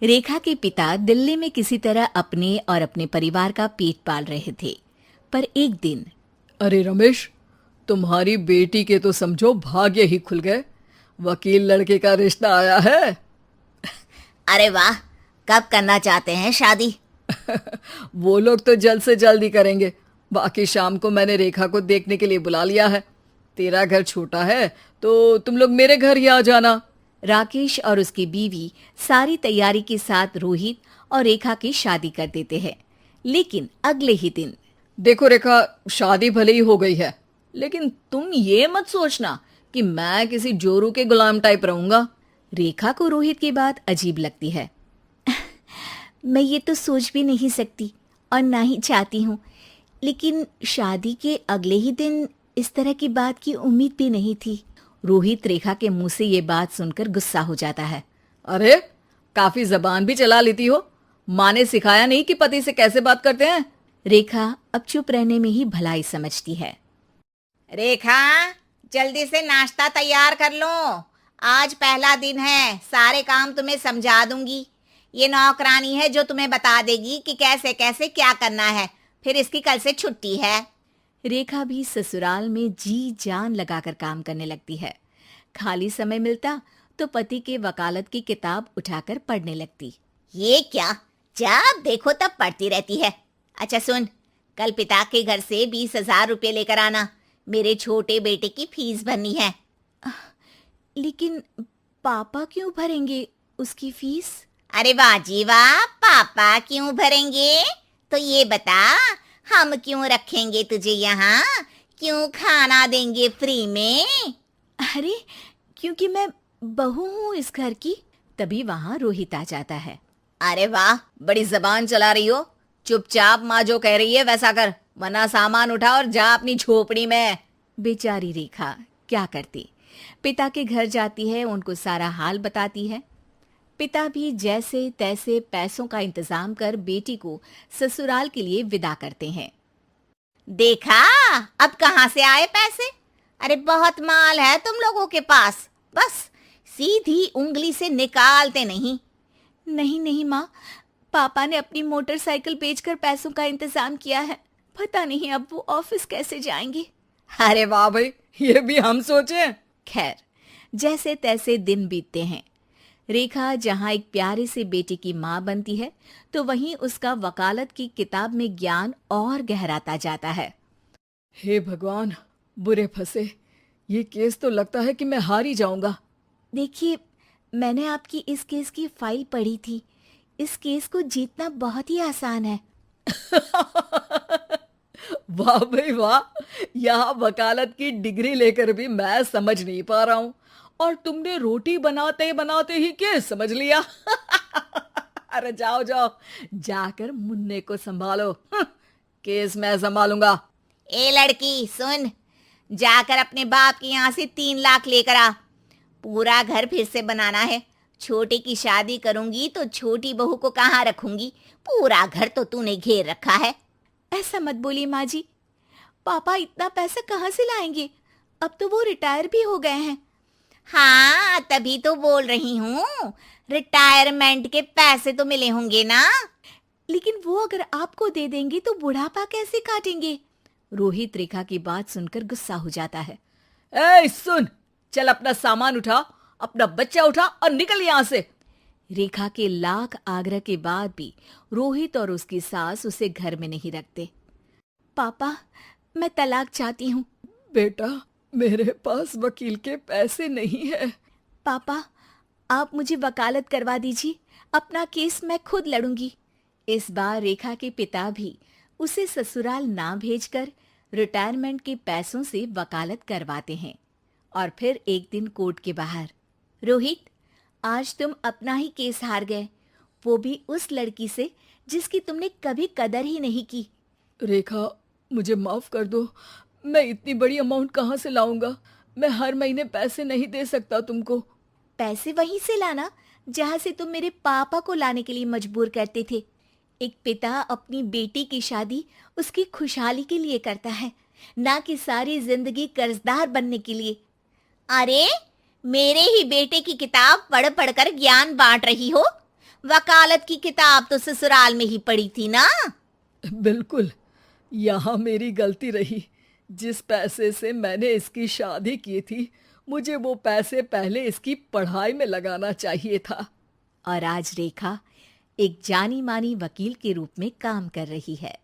रेखा के पिता दिल्ली में किसी तरह अपने और अपने परिवार का पेट पाल रहे थे। पर एक दिन, अरे रमेश, तुम्हारी बेटी के तो समझो भाग्य ही खुल गए। वकील लड़के का रिश्ता आया है। अरे वाह, कब करना चाहते हैं शादी? वो लोग तो जल्द से जल्द ही करेंगे। बाकी शाम को मैंने रेखा को देखने के लिए बुला लिया है। तेरा घर छोटा है तो तुम लोग मेरे घर ही आ जाना। राकेश और उसकी बीवी सारी तैयारी के साथ रोहित और रेखा की शादी कर देते हैं। लेकिन अगले ही दिन, देखो रेखा, शादी भले ही हो गई है, लेकिन तुम ये मत सोचना कि मैं किसी जोरू के गुलाम टाइप रहूंगा। रेखा को रोहित की बात अजीब लगती है। मैं ये तो सोच भी नहीं सकती और ना ही चाहती हूँ, लेकिन शादी के अगले ही दिन इस तरह की बात की उम्मीद भी नहीं थी। रोहित रेखा के मुंह से ये बात सुनकर गुस्सा हो जाता है। अरे, काफी जबान भी चला लेती हो। माँ ने सिखाया नहीं कि पति से कैसे बात करते हैं? रेखा अब चुप रहने में ही भलाई समझती है। रेखा, जल्दी से नाश्ता तैयार कर लो। आज पहला दिन है, सारे काम तुम्हें समझा दूंगी। ये नौकरानी है जो तुम्हें बता देगी कि कैसे कैसे क्या करना है। फिर इसकी कल से छुट्टी है। रेखा भी ससुराल में जी जान लगाकर काम करने लगती है। खाली समय मिलता तो पति के वकालत की किताब उठाकर पढ़ने लगती। ये क्या, जब देखो तब पढ़ती रहती है। अच्छा सुन, कल पिता के घर से 20,000 रुपये लेकर आना। मेरे छोटे बेटे की फीस भरनी है। लेकिन पापा क्यों भरेंगे उसकी फीस? अरे वाह जी वाह, पापा क्यों भरेंगे? तो ये बता, हम क्यों रखेंगे तुझे यहाँ? क्यों खाना देंगे फ्री में? अरे, क्योंकि मैं बहू हूँ इस घर की। तभी वहाँ रोहित आ जाता है। अरे वाह, बड़ी जबान चला रही हो। चुपचाप माँ जो कह रही है वैसा कर, वरना सामान उठा और जा अपनी झोपड़ी में। बेचारी रेखा क्या करती, पिता के घर जाती है, उनको सारा हाल बताती है। पिता भी जैसे तैसे पैसों का इंतजाम कर बेटी को ससुराल के लिए विदा करते हैं। देखा, अब कहाँ से आए पैसे? अरे बहुत माल है तुम लोगों के पास, बस सीधी उंगली से निकालते नहीं। नहीं नहीं माँ, पापा ने अपनी मोटरसाइकिल बेचकर पैसों का इंतजाम किया है। पता नहीं अब वो ऑफिस कैसे जाएंगे। अरे वाह भाई, ये भी हम सोचे। खैर, जैसे तैसे दिन बीतते हैं। रेखा जहाँ एक प्यारे से बेटे की माँ बनती है, तो वहीं उसका वकालत की किताब में ज्ञान और गहराता जाता है। हे भगवान, बुरे फंसे। ये केस तो लगता है कि मैं हार ही जाऊंगा। देखिए, मैंने आपकी इस केस की फाइल पढ़ी थी। इस केस को जीतना बहुत ही आसान है। वाह भाई वाह, यहाँ वकालत की डिग्री लेकर भी मैं समझ नहीं पा रहा हूँ, और तुमने रोटी बनाते बनाते ही केस समझ लिया। अरे जाओ जाओ, जाकर मुन्ने को संभालो। केस मैं संभालूंगा। ए लड़की सुन, जाकर अपने बाप के यहाँ से 3 लाख लेकर आ। पूरा घर फिर से बनाना है। छोटे की शादी करूंगी तो छोटी बहू को कहाँ रखूंगी? पूरा घर तो तूने घेर रखा है। ऐसा मत बोलिए माँ जी, पापा इतना पैसा कहाँ से लाएंगे? अब तो वो रिटायर भी हो गए हैं। हाँ, तभी तो बोल रही हूँ, रिटायरमेंट के पैसे तो मिले होंगे ना। लेकिन वो अगर आपको दे देंगे तो बुढ़ापा कैसे काटेंगे? रोहित रेखा की बात सुनकर गुस्सा हो जाता है। ए सुन, चल अपना सामान उठा, अपना बच्चा उठा और निकल यहाँ से। रेखा के लाख आग्रह के बाद भी रोहित और उसकी सास उसे घर में नहीं रखते। पापा, मैं तलाक चाहती हूँ। बेटा, मेरे पास वकील के पैसे नहीं है। पापा, आप मुझे वकालत करवा दीजिए, अपना केस मैं खुद लड़ूंगी। इस बार रेखा के पिता भी उसे ससुराल ना भेजकर रिटायरमेंट के पैसों से वकालत करवाते हैं। और फिर एक दिन कोर्ट के बाहर, रोहित, आज तुम अपना ही केस हार गए, वो भी उस लड़की से जिसकी तुमने कभी कदर ही नहीं की। रेखा, मुझे माफ कर दो। मैं इतनी बड़ी अमाउंट कहाँ से लाऊंगा? मैं हर महीने पैसे नहीं दे सकता तुमको। पैसे वहीं से लाना जहाँ से तुम मेरे पापा को लाने के लिए मजबूर करते थे। एक पिता अपनी बेटी की शादी उसकी खुशहाली के लिए करता है, ना कि सारी जिंदगी कर्जदार बनने के लिए। अरे, मेरे ही बेटे की किताब पढ़ पढ़ कर ज्ञान बांट रही हो। वकालत की किताब तो ससुराल में ही पड़ी थी ना। बिल्कुल, यहाँ मेरी गलती रही। जिस पैसे से मैंने इसकी शादी की थी, मुझे वो पैसे पहले इसकी पढ़ाई में लगाना चाहिए था। और आज रेखा एक जानी मानी वकील के रूप में काम कर रही है।